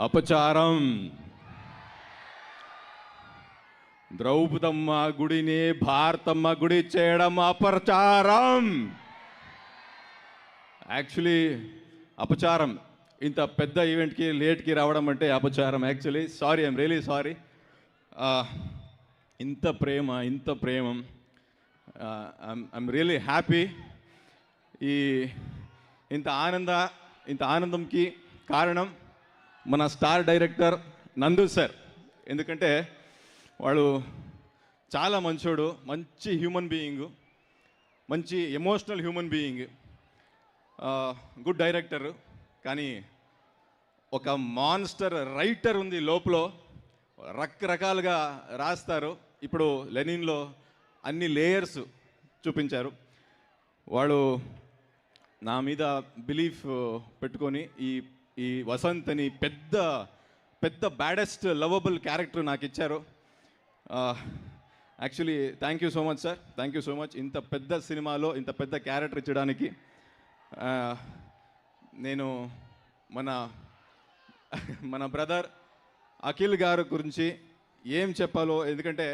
అపచారం. ద్రౌపదమ్మ గుడిని భారతమ్మ గుడి చేయడం అపచారం. యాక్చువల్లీ అపచారం. ఇంత పెద్ద ఈవెంట్కి లేట్కి రావడం అంటే అపచారం. Actually sorry, I'm really sorry. ఇంత ప్రేమం. I'm really happy. ఇంత ఆనందంకి కారణం మన స్టార్ డైరెక్టర్ నందు సార్. ఎందుకంటే వాడు చాలా మంచోడు, మంచి హ్యూమన్ బీయింగు, మంచి emotional human being, good director. కానీ ఒక మాన్స్టర్ రైటర్ ఉంది లోపల, రకరకాలుగా రాస్తారు. ఇప్పుడు లెనిన్లో అన్ని లేయర్స్ చూపించారు. వాడు నా మీద బిలీఫ్ పెట్టుకొని ఈ వసంత్ అని పెద్ద బ్యాడెస్ట్ లవబుల్ క్యారెక్టర్ నాకు ఇచ్చారు. Actually thank you so much sir, thank you so much. ఇంత పెద్ద సినిమాలో ఇంత పెద్ద క్యారెక్టర్ ఇచ్చడానికి నేను మన బ్రదర్ అఖిల్ గారు గురించి ఏం చెప్పాలో, ఎందుకంటే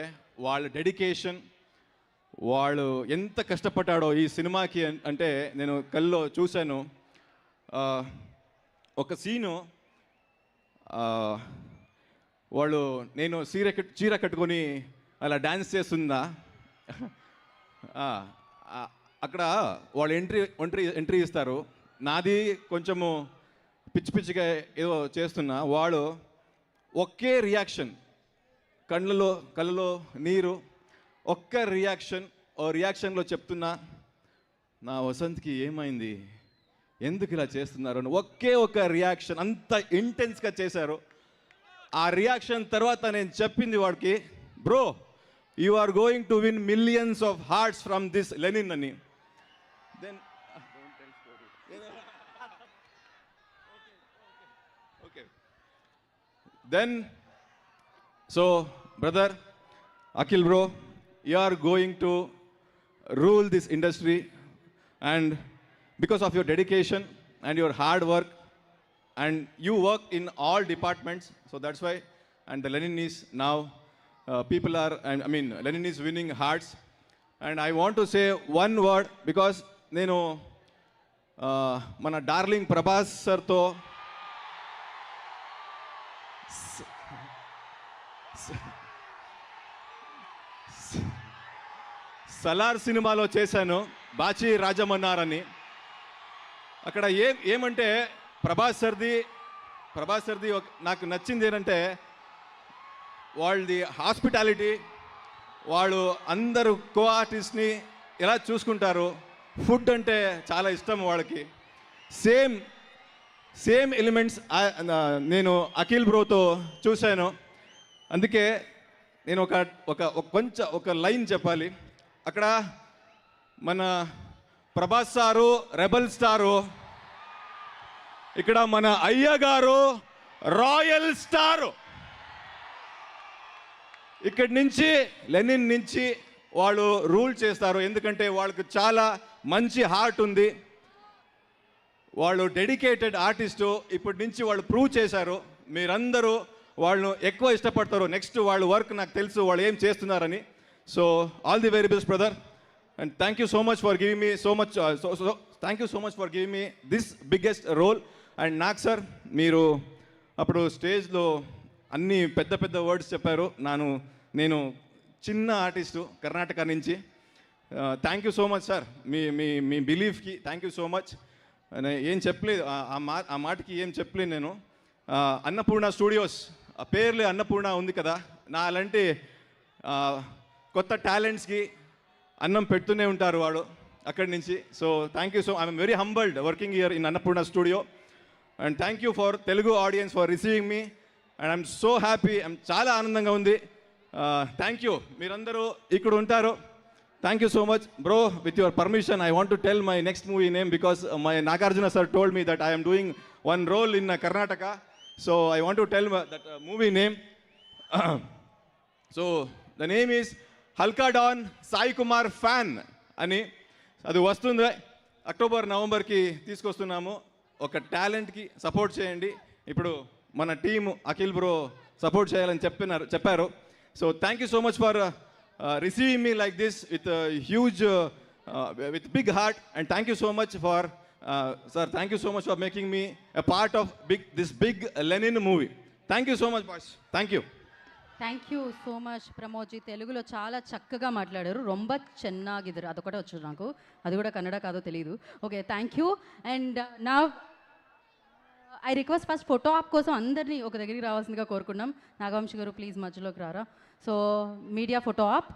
వాళ్ళ డెడికేషన్, వాళ్ళు ఎంత కష్టపడ్డాడో ఈ సినిమాకి అంటే నేను కల్లో చూశాను. ఒక సీను, వాళ్ళు నేను చీర కట్టుకొని అలా డ్యాన్స్ చేస్తుందా, అక్కడ వాళ్ళు ఎంట్రీ ఇస్తారు. నాది కొంచెము పిచ్చిగా ఏదో చేస్తున్నా, వాడు ఒకే రియాక్షన్, కళ్ళలో నీరు, ఒక్క రియాక్షన్లో చెప్తున్నా, నా వసంత్కి ఏమైంది, ఎందుకు ఇలా చేస్తున్నారు అని ఒక్క రియాక్షన్, అంత ఇంటెన్స్గా చేశారు. ఆ రియాక్షన్ తర్వాత నేను చెప్పింది వాడికి, bro you are going to win millions of hearts from this Lenin అని. Then Then, so brother Akhil bro, you are going to rule this industry, and because of your dedication and your hard work, and you work in all departments, so that's why, and the Lenin is now Lenin is winning hearts. And I want to say one word, because nenu mana darling Prabhas sir to Salaar సినిమాలో చేశాను, బాచి రాజమన్నారని. అక్కడ ఏమంటే ప్రభాస్ సర్ది నాకు నచ్చింది ఏంటంటే వాళ్ళది hospitality. వాళ్ళు అందరూ కో ఆర్టిస్ట్ని ఎలా చూసుకుంటారు. ఫుడ్ అంటే చాలా ఇష్టం వాళ్ళకి. సేమ్ ఎలిమెంట్స్ నేను అఖిల్ బ్రోతో చూశాను. అందుకే నేను ఒక లైన్ చెప్పాలి. అక్కడ మన ప్రభాస్ సారు రెబల్ స్టారు, ఇక్కడ మన అయ్య గారు రాయల్ స్టారు. ఇక్కడి నుంచి లెనిన్ నుంచి వాళ్ళు రూల్ చేస్తారు. ఎందుకంటే వాళ్ళకి చాలా మంచి హార్ట్ ఉంది, వాళ్ళు డెడికేటెడ్ ఆర్టిస్టు. ఇప్పటి నుంచి వాళ్ళు ప్రూవ్ చేశారు. మీరందరూ వాళ్ళను ఎక్కువ ఇష్టపడతారు. నెక్స్ట్ వాళ్ళ వర్క్ నాకు తెలుసు, వాళ్ళు ఏం చేస్తున్నారని. So all the very best brother, and thank you so much for giving me thank you so much for giving me this biggest role. And నాకు సార్, మీరు అప్పుడు స్టేజ్లో అన్ని పెద్ద వర్డ్స్ చెప్పారు. నేను చిన్న ఆర్టిస్టు కర్ణాటక నుంచి. Thank you so much sir, మీ బిలీఫ్కి థ్యాంక్ యూ సో మచ్. ఏం చెప్పలేదు, ఆ మాటకి ఏం చెప్పలేదు నేను. అన్నపూర్ణ స్టూడియోస్, ఆ పేర్లే అన్నపూర్ణ ఉంది కదా, నా అలాంటి కొత్త టాలెంట్స్కి అన్నం పెడుతూనే ఉంటారు వాడు అక్కడి నుంచి. So thank you. So I'm very humbled working here in Annapurna studio. And thank you for Telugu audience for receiving me, and I'm so happy. చాలా ఆనందంగా ఉంది. Thank you. మీరందరూ ఇక్కడ ఉంటారు. Thank you so much, bro. With your permission, I want to tell my next movie name, because my Nagarjuna sir told me that I am doing one role in Karnataka. So I want to tell that movie name. So the name is Halka Dawn Sai Kumar Fan ani. అది వస్తుంది October నవంబర్కి తీసుకొస్తున్నాము. ఒక టాలెంట్కి support చేయండి. ఇప్పుడు మన team Akhil bro support చేయాలని చెప్పారు. So thank you so much for receiving me like this with huge with big heart, and thank you so much for sir, thank you so much for making me a part of this big Lenin movie. Thank you so much boss, thank you. Thank you so much Pramod ji. తెలుగులో చాలా చక్కగా మాట్లాడారు. రొంబ చెన్నాగిద్దరు, అదొకటే వచ్చు నాకు, అది కూడా కన్నడ కాదో తెలియదు. Okay, thank you. అండ్ నా I request first photo op కోసం అందరినీ ఒక దగ్గరికి రావాల్సిందిగా కోరుకున్నాం. నాగవంశి గారు ప్లీజ్ మధ్యలోకి రారా. So media photo op.